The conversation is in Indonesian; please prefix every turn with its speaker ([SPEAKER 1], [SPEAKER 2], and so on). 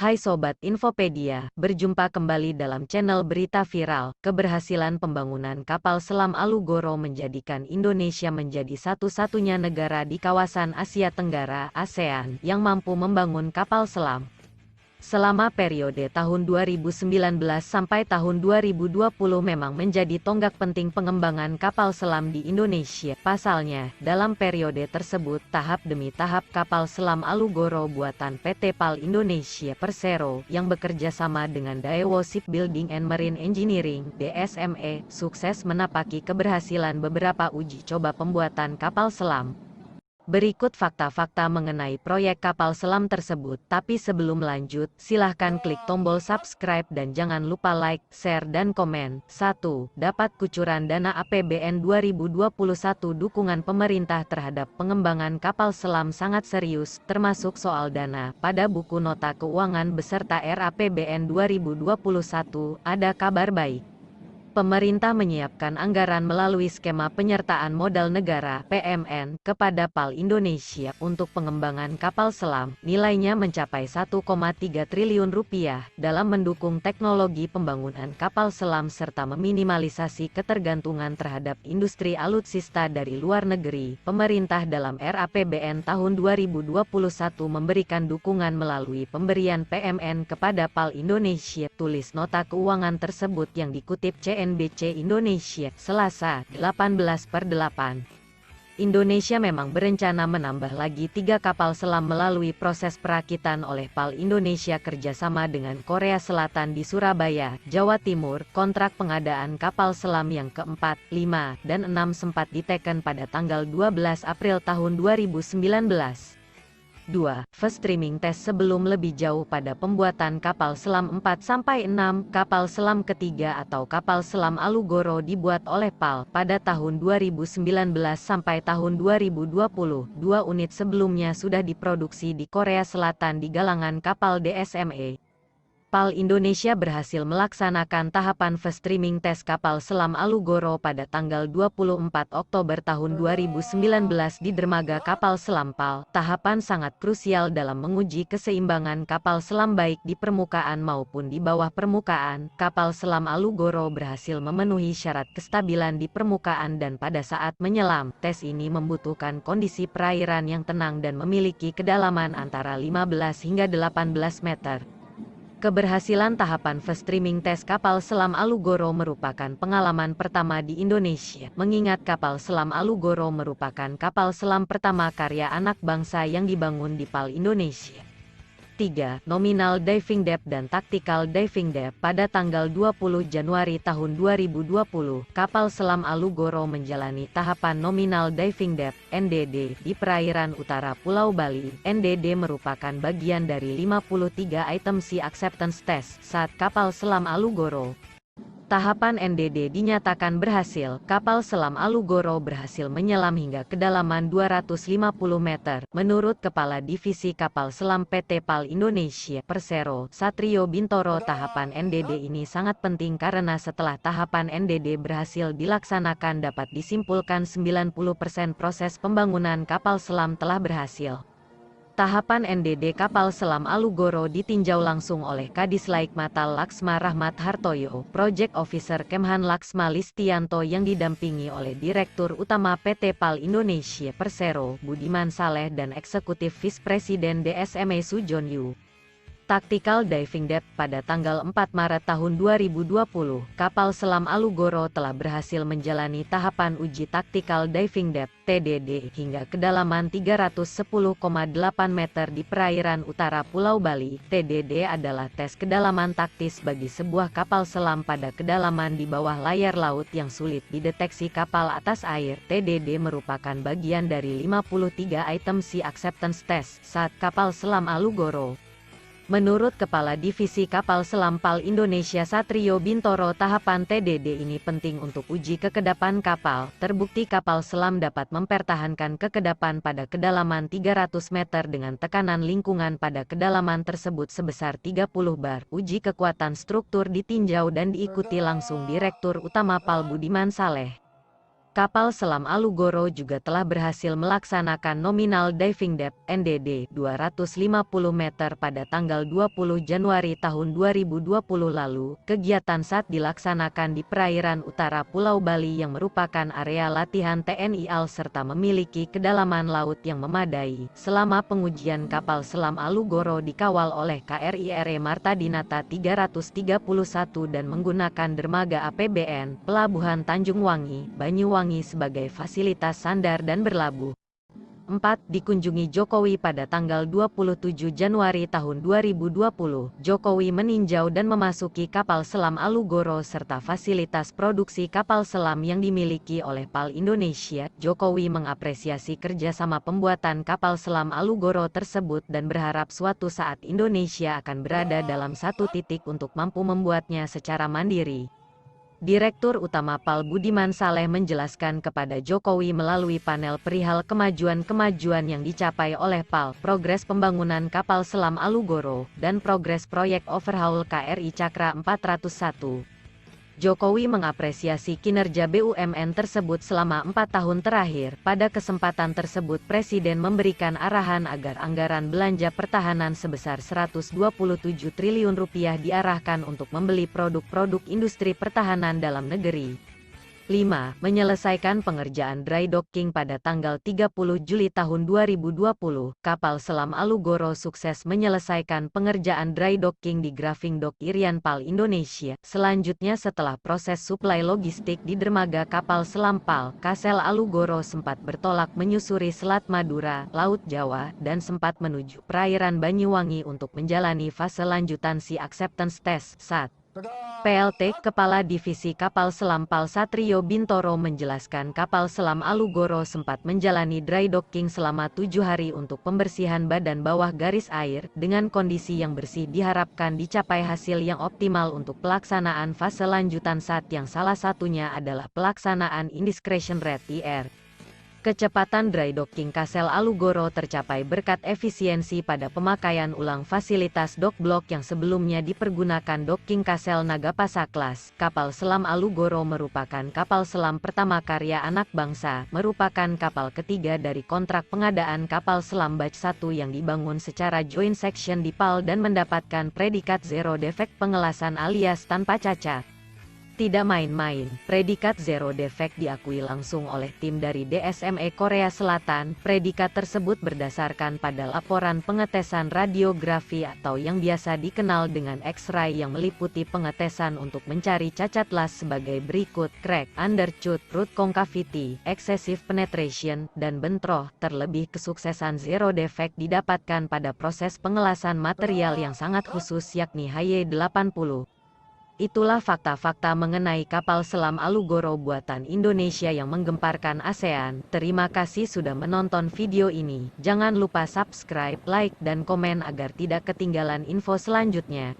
[SPEAKER 1] Hai Sobat Infopedia, berjumpa kembali dalam channel berita viral. Keberhasilan pembangunan kapal selam Alugoro menjadikan Indonesia menjadi satu-satunya negara di kawasan Asia Tenggara (ASEAN) yang mampu membangun kapal selam. Selama periode tahun 2019 sampai tahun 2020 memang menjadi tonggak penting pengembangan kapal selam di Indonesia. Pasalnya, dalam periode tersebut tahap demi tahap kapal selam Alugoro buatan PT PAL Indonesia Persero yang bekerja sama dengan Daewoo Shipbuilding and Marine Engineering (DSME) sukses menapaki keberhasilan beberapa uji coba pembuatan kapal selam. Berikut fakta-fakta mengenai proyek kapal selam tersebut. Tapi sebelum lanjut, silahkan klik tombol subscribe dan jangan lupa like, share dan komen. 1. Dapat kucuran dana APBN 2021. Dukungan pemerintah terhadap pengembangan kapal selam sangat serius, termasuk soal dana. Pada buku nota keuangan beserta RAPBN 2021, ada kabar baik. Pemerintah menyiapkan anggaran melalui skema penyertaan modal negara (PMN) kepada PAL Indonesia untuk pengembangan kapal selam. Nilainya mencapai 1,3 triliun rupiah dalam mendukung teknologi pembangunan kapal selam serta meminimalisasi ketergantungan terhadap industri alutsista dari luar negeri. Pemerintah dalam RAPBN tahun 2021 memberikan dukungan melalui pemberian PMN kepada PAL Indonesia. Tulis nota keuangan tersebut yang dikutip CNBC Indonesia, Selasa, 18/8. Indonesia memang berencana menambah lagi 3 kapal selam melalui proses perakitan oleh PAL Indonesia kerjasama dengan Korea Selatan di Surabaya, Jawa Timur. Kontrak pengadaan kapal selam yang keempat, 5, dan 6 sempat diteken pada tanggal 12 April tahun 2019. 2. First streaming test sebelum lebih jauh pada pembuatan kapal selam 4-6. Kapal selam ketiga atau kapal selam Alugoro dibuat oleh PAL pada tahun 2019 sampai tahun 2020. 2 unit sebelumnya sudah diproduksi di Korea Selatan di galangan kapal DSME. PAL Indonesia berhasil melaksanakan tahapan first streaming tes kapal selam Alugoro pada tanggal 24 Oktober tahun 2019 di dermaga kapal selam PAL. Tahapan sangat krusial dalam menguji keseimbangan kapal selam baik di permukaan maupun di bawah permukaan. Kapal selam Alugoro berhasil memenuhi syarat kestabilan di permukaan dan pada saat menyelam. Tes ini membutuhkan kondisi perairan yang tenang dan memiliki kedalaman antara 15 hingga 18 meter. Keberhasilan tahapan first streaming tes kapal selam Alugoro merupakan pengalaman pertama di Indonesia, mengingat kapal selam Alugoro merupakan kapal selam pertama karya anak bangsa yang dibangun di PAL Indonesia. 3. Nominal diving depth dan tactical diving depth. Pada tanggal 20 Januari tahun 2020, kapal selam Alugoro menjalani tahapan nominal diving depth (NDD) di perairan utara Pulau Bali. NDD merupakan bagian dari 53 item sea acceptance test saat kapal selam Alugoro. Tahapan NDD dinyatakan berhasil. Kapal selam Alugoro berhasil menyelam hingga kedalaman 250 meter. Menurut Kepala Divisi Kapal Selam PT PAL Indonesia Persero, Satrio Bintoro, tahapan NDD ini sangat penting karena setelah tahapan NDD berhasil dilaksanakan dapat disimpulkan 90% proses pembangunan kapal selam telah berhasil. Tahapan NDD kapal selam Alugoro ditinjau langsung oleh Kadislaik Matal Laksma Rahmat Hartoyo, Project Officer Kemhan Laksma Listianto yang didampingi oleh Direktur Utama PT PAL Indonesia Persero, Budiman Saleh dan Eksekutif Vice Presiden DSME Sujon Yu. Tactical diving depth. Pada tanggal 4 Maret tahun 2020, kapal selam Alugoro telah berhasil menjalani tahapan uji tactical diving depth (TDD) hingga kedalaman 310,8 meter di perairan utara Pulau Bali. TDD adalah tes kedalaman taktis bagi sebuah kapal selam pada kedalaman di bawah layar laut yang sulit dideteksi kapal atas air. TDD merupakan bagian dari 53 item sea acceptance test saat kapal selam Alugoro. Menurut Kepala Divisi Kapal Selam PAL Indonesia Satrio Bintoro, tahapan TDD ini penting untuk uji kekedapan kapal. Terbukti kapal selam dapat mempertahankan kekedapan pada kedalaman 300 meter dengan tekanan lingkungan pada kedalaman tersebut sebesar 30 bar. Uji kekuatan struktur ditinjau dan diikuti langsung Direktur Utama PAL Budiman Saleh. Kapal selam Alugoro juga telah berhasil melaksanakan nominal diving depth (NDD) 250 meter pada tanggal 20 Januari tahun 2020 lalu. Kegiatan SAT dilaksanakan di perairan utara Pulau Bali yang merupakan area latihan TNI AL serta memiliki kedalaman laut yang memadai. Selama pengujian kapal selam Alugoro dikawal oleh KRI RE Marta Dinata 331 dan menggunakan dermaga APBN Pelabuhan Tanjung Wangi, Banyuwangi sebagai fasilitas sandar dan berlabuh. 4. Dikunjungi Jokowi pada tanggal 27 Januari tahun 2020. Jokowi meninjau dan memasuki kapal selam Alugoro serta fasilitas produksi kapal selam yang dimiliki oleh PAL Indonesia. Jokowi mengapresiasi kerjasama pembuatan kapal selam Alugoro tersebut dan berharap suatu saat Indonesia akan berada dalam satu titik untuk mampu membuatnya secara mandiri. Direktur Utama PAL Budiman Saleh menjelaskan kepada Jokowi melalui panel perihal kemajuan-kemajuan yang dicapai oleh PAL, progres pembangunan kapal selam Alugoro, dan progres proyek overhaul KRI Cakra 401. Jokowi mengapresiasi kinerja BUMN tersebut selama 4 tahun terakhir. Pada kesempatan tersebut Presiden memberikan arahan agar anggaran belanja pertahanan sebesar Rp127 triliun diarahkan untuk membeli produk-produk industri pertahanan dalam negeri. 5. Menyelesaikan pengerjaan dry docking pada tanggal 30 Juli tahun 2020. Kapal selam Alugoro sukses menyelesaikan pengerjaan dry docking di Grafing Dock Irian PAL Indonesia. Selanjutnya setelah proses suplai logistik di dermaga kapal selam PAL, Kasel Alugoro sempat bertolak menyusuri Selat Madura, Laut Jawa, dan sempat menuju perairan Banyuwangi untuk menjalani fase lanjutan Sea Acceptance Test (SAT). PLT Kepala Divisi Kapal Selam PAL Satrio Bintoro menjelaskan kapal selam Alugoro sempat menjalani dry docking selama 7 hari untuk pembersihan badan bawah garis air. Dengan kondisi yang bersih diharapkan dicapai hasil yang optimal untuk pelaksanaan fase lanjutan SAT yang salah satunya adalah pelaksanaan Indiscretion Rate (IR). Kecepatan dry docking Kasel Alugoro tercapai berkat efisiensi pada pemakaian ulang fasilitas dock block yang sebelumnya dipergunakan docking Kasel Nagapasa Class. Kapal selam Alugoro merupakan kapal selam pertama karya anak bangsa, merupakan kapal ketiga dari kontrak pengadaan kapal selam batch 1 yang dibangun secara joint section di PAL dan mendapatkan predikat zero defect pengelasan alias tanpa cacat. Tidak main-main, predikat zero defect diakui langsung oleh tim dari DSME Korea Selatan. Predikat tersebut berdasarkan pada laporan pengetesan radiografi atau yang biasa dikenal dengan X-ray yang meliputi pengetesan untuk mencari cacat las sebagai berikut: crack, undercut, root concavity, excessive penetration, dan bentroh. Terlebih kesuksesan zero defect didapatkan pada proses pengelasan material yang sangat khusus yakni HY80. Itulah fakta-fakta mengenai kapal selam Alugoro buatan Indonesia yang menggemparkan ASEAN. Terima kasih sudah menonton video ini. Jangan lupa subscribe, like, dan komen agar tidak ketinggalan info selanjutnya.